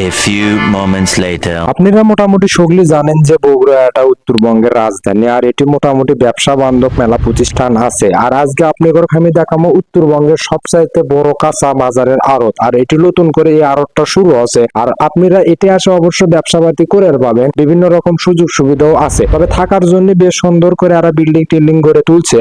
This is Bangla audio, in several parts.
A few moments later. আপনারা মোটামুটি সকলেই জানেন যে বগুড়া এটা উত্তরবঙ্গের রাজধানী আর এটি মোটামুটি ব্যবসা বান্ধব মেলা প্রতিষ্ঠান আছে। আর আজকে আপনাদেরকে আমি দেখাবো উত্তরবঙ্গের সবচাইতে বড় কাঁচা বাজারের আড়ত। আর এটি নতুন করে এই আড়তটা শুরু আছে। আর আপনারা এটি আসে অবশ্য ব্যবসাপাতি করে পাবেন, বিভিন্ন রকম সুযোগ সুবিধাও আছে। তবে থাকার জন্য বেশ সুন্দর করে আর বিল্ডিং টিল্ডিং করে তুলছে।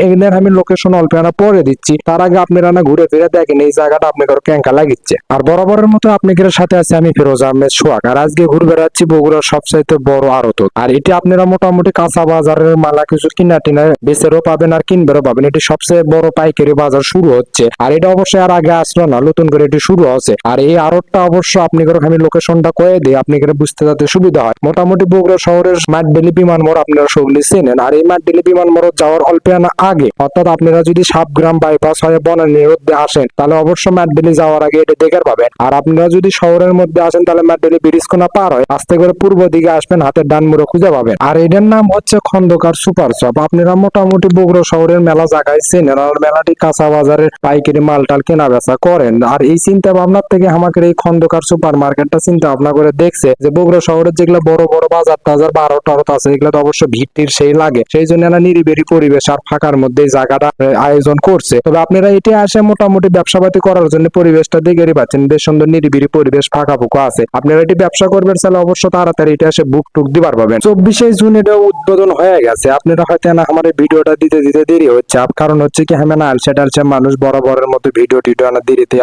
এখানে আমি লোকেশন অল্প পরে দিচ্ছি, তার আগে আপনারা না ঘুরে ফিরে দেখেন এই জায়গাটা আপনাদের কেঙ্কা লাগিচ্ছে। আর বরাবরের মতো আপনাদের সাথে আছে আমি ফিরোজ আহমেদ সোহাগ। আর আজকে ঘুরে বেড়াচ্ছি বগুড়ার সবচাইতে বড় আড়ত। আর এটি আপনারা মোটামুটি কাঁচা বাজারের মালা কিছু কিনা টিনা বেচেরও পাবেন আর কিনবেরও পাবেন। এটি সবচেয়ে বড় পাইকারি বাজার শুরু হচ্ছে। আর এটা অবশ্যই আর আগে আসলো না, নতুন করে এটি শুরু হচ্ছে। আর এই আড়তটা অবশ্য আপনাদের আমি লোকেশনটা কয়ে দিই, আপনাদের বুঝতে যাতে সুবিধা হয়। মোটামুটি বগুড়া শহরের মাঠবেলি বিমান মোড় আপনারা সকলে চেনেন। আর এই মাঠবেলি বিমান মোড় যাওয়ার অল্প আগে, অর্থাৎ আপনারা যদি সাবগ্রাম বাইপাস হয়ে বনানীর মধ্যে আসেন তাহলে অবশ্য মাঠবেলি যাওয়ার আগে এটা দেখে পাবেন। আর আপনারা যদি শহরের মধ্যে আসেন তাহলে মাঠবেলি ব্রিজ কোনা পার হয় আস্তে করে পূর্ব দিকে আসবেন, হাতের ডান মুড়ো খুঁজে পাবেন। আর এটার নাম হচ্ছে খন্দকার সুপার শপ। আপনারা মোটামুটি বগুড়া শহরের মেলা জায়গায় চেনেন। আর মেলাটি কাঁচা বাজারের পাইকারি মালটাল কেনা বেচা করেন। আর এই চিন্তা ভাবনার থেকে আমাকে এই খন্দকার সুপার মার্কেটটা চিন্তা ভাবনা করে দেখছে যে বগুড়া শহরের যেগুলো বড় বড় বাজার টাজার বারো টারত আছে এগুলো তো অবশ্য ভিড় সেই লাগে, সেই জন্য এরা নিরিবিলি পরিবেশ আর ফাঁকার মধ্যে এই জায়গাটা আয়োজন করছে। তবে আপনারা এটি আসে মোটামুটি ব্যবসাপাতি করার জন্য পরিবেশটা দেখেই পাচ্ছেন, বেশ সুন্দর নিরিবিলি পরিবেশ, ফাঁকা ফুঁকা আছে। আপনারা এটি ব্যবসা করবেন তাহলে অবশ্য তাড়াতাড়ি এটা এসে বুক টুক দিবার পাবেন। 24শে জুন এটা উদ্বোধন হয়ে গেছে। আপনারা হয়তো না আমার এই ভিডিওটা দিতে দিতে দেরি হচ্ছে, কারণ হচ্ছে কি আমি না আলসে মানুষ বরাবরের মতো ভিডিও টিডিও না দেরিতে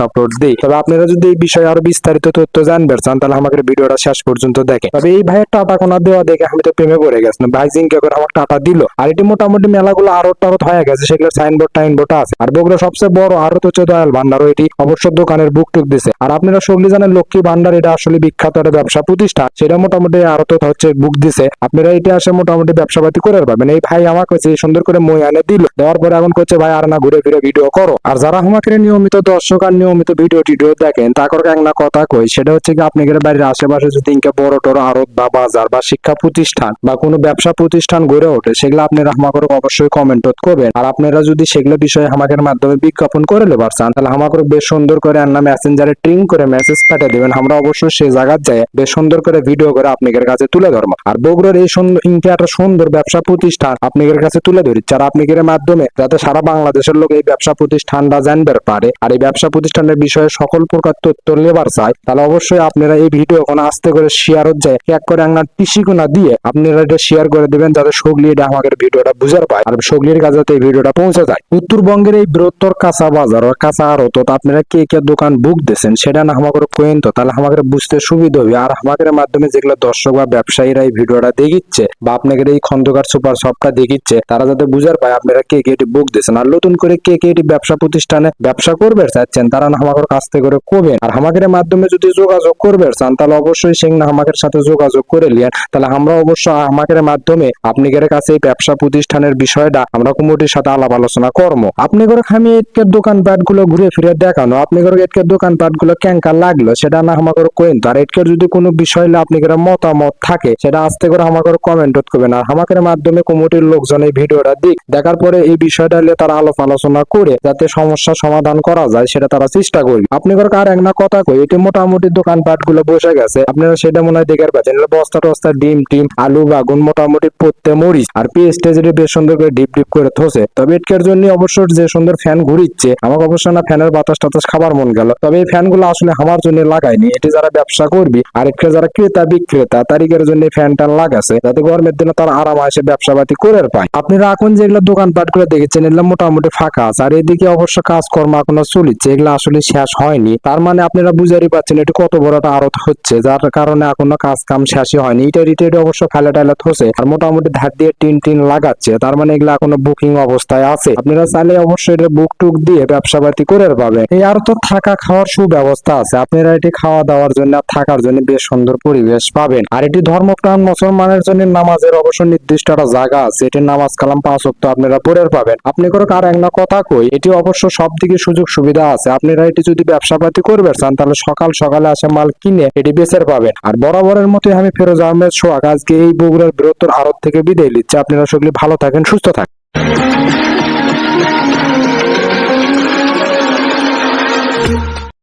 আপলোড দিই। তবে আপনারা যদি এই বিষয়ে আরো বিস্তারিত তথ্য জানবেন চান তাহলে আমাকে ভিডিওটা শেষ পর্যন্ত দেখেন। তবে এই ভাইয়ের টাটা কোনা দেওয়া দেখে আমি তো প্রেমে পড়ে গেছিলাম। ভাই জিঙ্কা করে আমার টাটা দিল। আর এটি মোটামুটি মেলাগুলো আরো টারত হয়ে গেছে, সেগুলো সাইনবোর্ড আছে। আর বগুড়া সবচেয়ে বড় আরত হচ্ছে দয়াল ভান্ডার, এটি অবশ্য দোকানের বুক টুক দিছে। আর আপনারা সকলে জানেন লক্ষ্মী ভান্ডার এটা আসলে বিখ্যাত একটা ব্যবসা প্রতিষ্ঠান, সেটা মোটামুটি আরত হচ্ছে বুক দিছে। আপনারা এটা আসে মোটামুটি ব্যবসাপাতি করে পাবেন। এই ভাই আমাকে সুন্দর করে মই আনে দিল, দেওয়ার পরে এখন করছে ভাই আর না ঘুরে ফিরে ভিডিও করো। আর যারা আমাকে নিয়মিত দর্শক আর নিয়মিত ভিডিও টিডিও দেখেন তারপর একটা কথা কই, সেটা হচ্ছে কি আপনাদের বাড়ির আশেপাশে যদি ইনকে বড় টড় আড়ত বা বাজার বা শিক্ষা প্রতিষ্ঠান বা কোনো ব্যবসা প্রতিষ্ঠান গড়ে ওঠে সেগুলো আপনারা আমাকে অবশ্যই কমেন্ট করবেন। আর আপনারা যদি সেগুলো বিষয়ে আমাদের মাধ্যমে বিজ্ঞাপন করে নেবার চান তাহলে আমাকে বেশ সুন্দর করে মেসেঞ্জারে ট্রিং করে মেসেজ পাঠিয়ে দেবেন। আমরা অবশ্যই সেই জায়গায় যাই বেশ সুন্দর করে ভিডিও করে আপনাদের কাছে তুলে ধরবো। আর বগুড়ার এই ইনকে একটা সুন্দর ব্যবসা প্রতিষ্ঠান আপনাদের কাছে তুলে ধরছি, আর আপনাদের মাধ্যমে যাতে সারা বাংলাদেশের লোক এই ব্যবসা প্রতিষ্ঠানটা জানতে পারে আর এই ব্যবসা প্রতিষ্ঠানের বিষয়ে সকল প্রকার তথ্য নেবার চায়, তাহলে অবশ্যই আপনারা এই ভিডিও কোনো আস্তে করে শেয়ার যায় এক করে একটা টিসিকোনা দিয়ে আপনারা এটা শেয়ার করে দিবেন যাতে সকলি এটা আমাদের ভিডিওটা বুঝার পায় আর সকলির কাছে যাতে এই ভিডিওটা পৌঁছে যায়। উত্তরবঙ্গের এই বৃহত্তর কাঁচা বাজার আর কাঁচা আড়ত আপনারা কে কে দোকান বুক দিয়েছেন সেটা না আমাকে কোয়েন তো, তাহলে আমাদের বুঝতে সুবিধা হবে। আর আমাদের মাধ্যমে যেগুলো দর্শক বা ব্যবসায়ীরা এই ভিডিওটা দেখিচ্ছে বা আপনাদের এই খন্দকার সুপার শপটা দেখিচ্ছে তারা যাতে বুঝার পায় আপনারা কে কে এটি বুক দিয়েছেন। আর নতুন করে কে কে এটি ব্যবসা প্রতিষ্ঠানে ব্যবসা করবে চাচ্ছেন তারা না আমাদের কাছ থেকে করে করবেন। আর আমাদের মাধ্যমে যদি যোগাযোগ করবে চান তাহলে অবশ্যই সে না আমাদের সাথে যোগাযোগ করে নিন, তাহলে আমরা অবশ্যই আমাদের মাধ্যমে আপনাদের কাছে এই ব্যবসা প্রতিষ্ঠানের বিষয়টা আমরা কমিটির সাথে আলাপ আলোচনা করবো। আপনি করে আমি এর দোকানপাট গুলো ঘুরে ফিরে দেখানো, আপনি করে এর দোকানপাট গুলো কেঙ্কা লাগলো সেটা না আমাকে কোয়েন তো। আর এর যদি কোনো বিষয় আপনাদের মতামত থাকে সেটা আস্তে করে আমাকে কমেন্ট করবেন। আর আমাদের মাধ্যমে কমিটির লোকজন এই ভিডিওটা দেখার পরে এই বিষয়টা নিয়ে তারা আলাপ আলোচনা করে যাতে সমস্যা সমাধান করা যায় সেটা তারা চেষ্টা করবে। আপনি করে আর একটা কথা কই, এটি মোটামুটি দোকানপাট গুলো বসে গেছে, আপনারা সেটা মনে হয় দেখে পাচ্ছেন বস্তা টস্তা ডিম টিম আলু বাগুন মোটামুটি পড়তে মরিচ আর পেঁয়াজ টেজে বেশ সুন্দর করে ডিপ করে থসে। তবে এর জন্য অবশ্য যে সুন্দর ফ্যান ঘুরিচ্ছে আমাকে অবশ্য না ফ্যানের বাতাস টাতাস খাবার মন গেল। তবে এই ফ্যান গুলো আসলে আমার জন্য লাগাইনি, এটি যারা ব্যবসা করবি আর এর যারা ক্রেতা বিক্রেতা তারিখের জন্য ফ্যান টান লাগাছে যাতে গরমের দিনে তারা আরাম আসে ব্যবসাপাতি করে পায়। আপনারা এখন যেগুলো দোকানপাট গুলো দেখেছেন এগুলো মোটামুটি ফাঁকা আছে আর এদিকে অবশ্য কাজকর্ম এখনো চলছে, এগুলো আসলে শেষ হয়নি। তার মানে আপনারা বুঝারই পাচ্ছেন এটি কত বড় একটা আড়ত হচ্ছে যার কারণে এখনো কাজ কাম শেষই হয়নি। ইটা অবশ্য ফেলে টাইলে থসে আর মোটামুটি ধার দিয়ে টিন লাগাচ্ছে, তার মানে এগুলো এখনো বুকিং অবস্থায় আছে। আপনারা চাইলে অবশ্যই এটা বুক টুক দিয়ে ব্যবসাপাতি করে পাবেন। এই আর তো থাকা খাওয়ার সুব্যবস্থা আছে, আপনারা এটি খাওয়া দাওয়ার জন্য থাকার জন্য বেশ সুন্দর পরিবেশ পাবেন। আর এটি ধর্মপ্রাণ মুসলমানের জন্য নামাজের অবশ্য নির্দিষ্ট একটা জায়গা আছে, এটি নামাজ কালাম 5 ওয়াক্ত আপনারা পড়ে পাবেন। আপনি করে আর একটা কথা কই, এটি অবশ্য সব দিকে সুযোগ সুবিধা আছে। আপনারা এটি যদি ব্যবসাপাতি করবে চান তাহলে সকালে আসে মাল কিনে এটি বেচে পাবেন। আর বরাবরের মতো আমি ফিরোজ আহমেদ সোহাগ আজকে এই বগুড়ার বৃহত্তর আড়ত থেকে বিদায় নিচ্ছি। আপনারা সকলে ভালো থাকেন, সুস্থ থাকেন।